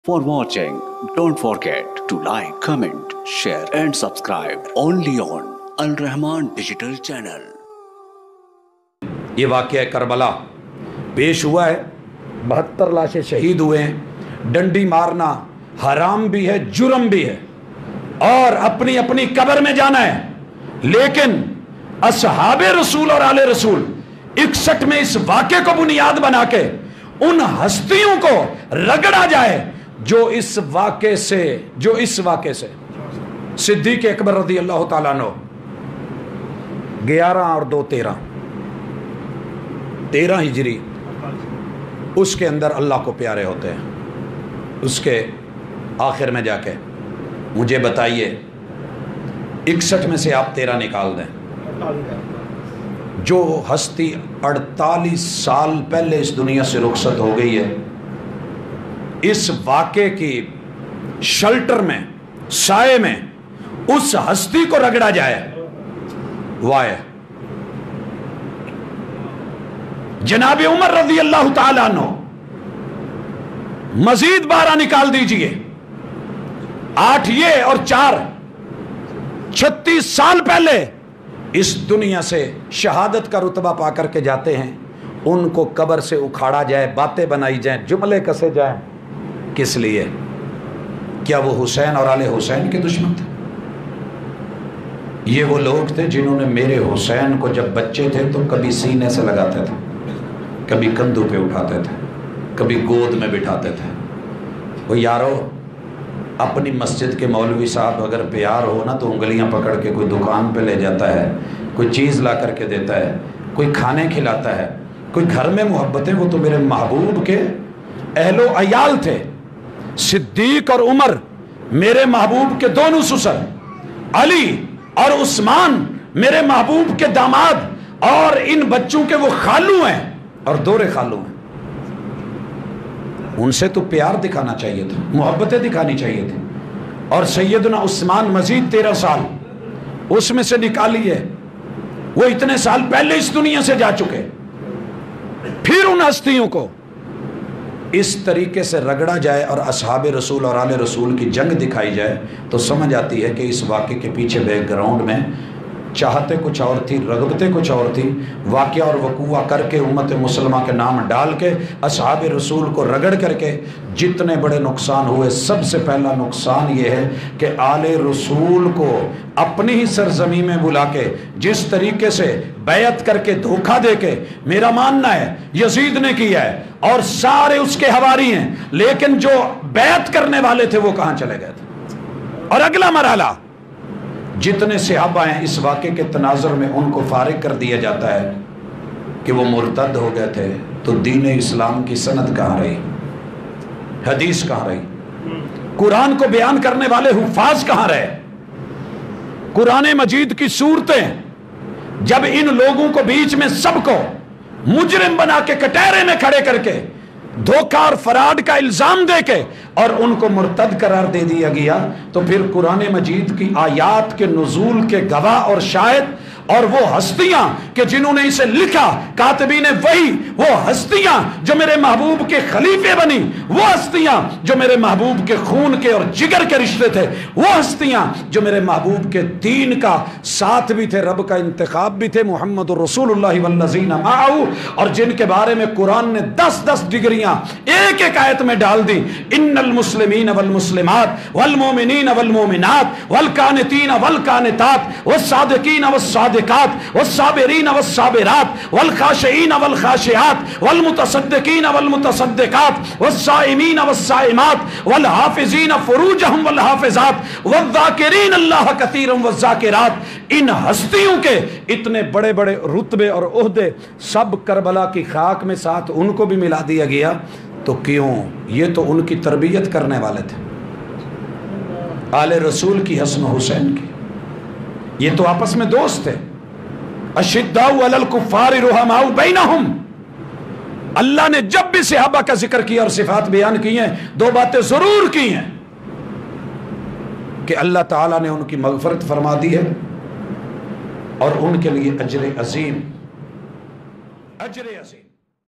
For watching, don't forget to like, comment, share and subscribe only on Al Rahman Digital Channel. یہ واقعہ کربلا پیش ہوا ہے، 72 لاشیں شہید ہوئے ہیں، ڈنڈی مارنا حرام بھی ہے، جرم بھی ہے اور اپنی اپنی قبر میں جانا ہے، لیکن اصحاب رسول اور آل رسول 61 میں اس واقعے کو بنیاد بنا کے ان ہستیوں کو رگڑا جائے جو اس واقعے سے صدیق اکبر رضی اللہ تعالیٰ عنہ 11 اور 2 13 ہجری اس کے اندر اللہ کو پیارے ہوتے ہیں۔ اس کے آخر میں جا کے مجھے بتائیے 61 میں سے آپ 13 نکال دیں، جو ہستی 48 سال پہلے اس دنیا سے رخصت ہو گئی ہے، اس واقعے کی شلٹر میں، سائے میں اس ہستی کو رگڑا جائے، وائے جناب عمر رضی اللہ تعالیٰ عنہ مزید 12 نکال دیجئے، 8 یہ اور 4 36 سال پہلے اس دنیا سے شہادت کا رتبہ پا کر کے جاتے ہیں، ان کو قبر سے اکھاڑا جائے، باتیں بنائی جائیں، جملے کسے جائیں، کس لیے؟ کیا وہ حسین اور آل حسین کے دشمن تھے؟ یہ وہ لوگ تھے جنہوں نے میرے حسین کو جب بچے تھے تو کبھی سینے سے لگاتے تھے، کبھی کندھوں پہ اٹھاتے تھے، کبھی گود میں بٹھاتے تھے۔ وہ یارو، اپنی مسجد کے مولوی صاحب اگر پیار ہو نا تو انگلیاں پکڑ کے کوئی دکان پہ لے جاتا ہے، کوئی چیز لا کر کے دیتا ہے، کوئی کھانے کھلاتا ہے، کوئی گھر میں محبتیں۔ وہ تو میرے محبوب کے اہل و عیال تھے۔ صدیق اور عمر میرے محبوب کے دونوں سسر، علی اور عثمان میرے محبوب کے داماد، اور ان بچوں کے وہ خالو ہیں اور دورے خالو ہیں۔ ان سے تو پیار دکھانا چاہیے تھا، محبتیں دکھانی چاہیے تھی۔ اور سیدنا عثمان مزید 13 سال اس میں سے نکالیے، وہ اتنے سال پہلے اس دنیا سے جا چکے۔ پھر ان ہستیوں کو اس طریقے سے رگڑا جائے اور اصحاب رسول اور آل رسول کی جنگ دکھائی جائے تو سمجھ آتی ہے کہ اس واقعے کے پیچھے بیک گراؤنڈ میں چاہتے کچھ اور تھی، رغبتیں کچھ اور تھی۔ واقعہ اور وقوع کر کے امت مسلمہ کے نام ڈال کے اصحاب رسول کو رگڑ کر کے جتنے بڑے نقصان ہوئے، سب سے پہلا نقصان یہ ہے کہ آل رسول کو اپنی ہی سرزمین میں بلا کے جس طریقے سے بیعت کر کے دھوکہ دے کے، میرا ماننا ہے یزید نے کیا ہے اور سارے اس کے حواری ہیں، لیکن جو بیعت کرنے والے تھے وہ کہاں چلے گئے تھے؟ اور اگلا مرحلہ، جتنے صحابہ ہیں اس واقعے کے تناظر میں ان کو فارغ کر دیا جاتا ہے کہ وہ مرتد ہو گئے تھے، تو دین اسلام کی سند کہاں رہی؟ حدیث کہاں رہی؟ قرآن کو بیان کرنے والے حفاظ کہاں رہے؟ قرآن مجید کی صورتیں جب ان لوگوں کو بیچ میں سب کو مجرم بنا کے کٹہرے میں کھڑے کر کے دھوکہ اور فراڈ کا الزام دے کے اور ان کو مرتد قرار دے دیا گیا، تو پھر قرآن مجید کی آیات کے نزول کے گواہ اور شاہد اور وہ ہستیاں کہ جنہوں نے اسے لکھا، کاتبین وحی، وہ ہستیاں جو میرے محبوب کے خلیفے بنی، وہ ہستیاں جو میرے محبوب کے خون کے اور جگر کے رشتے تھے، وہ ہستیاں جو میرے محبوب کے دین کا ساتھ بھی تھے، رب کا انتخاب بھی تھے، محمد الرسول اللہ والذین معہ، اور جن کے بارے میں قرآن نے 10 ڈگریاں ایک ایک آیت میں ڈال دی۔ ان المسلمین والمسلمات والمومنین والمومنات والقانتین والقانتات والصادقین والصادقات والصابرین والصابرات والخاشعین والخاشعات والمتصدقین والمتصدقات والصائمین والصائمات والحافظین فروجہم والحافظات والذاکرین اللہ کثیرا والذاکرات۔ ان ہستیوں کے اتنے بڑے بڑے رتبے اور عہدے سب کربلا کی خاک میں ساتھ ان کو بھی ملا دیا گیا، تو کیوں؟ یہ تو ان کی تربیت کرنے والے تھے، آل رسول کی، حسن و حسین کی، یہ تو آپس میں دوست تھے۔ اشداء علی الکفار رحماء بینہم۔ اللہ نے جب بھی صحابہ کا ذکر کیا اور صفات بیان کی ہیں، 2 باتیں ضرور کی ہیں کہ اللہ تعالیٰ نے ان کی مغفرت فرما دی ہے اور ان کے لیے اجر عظیم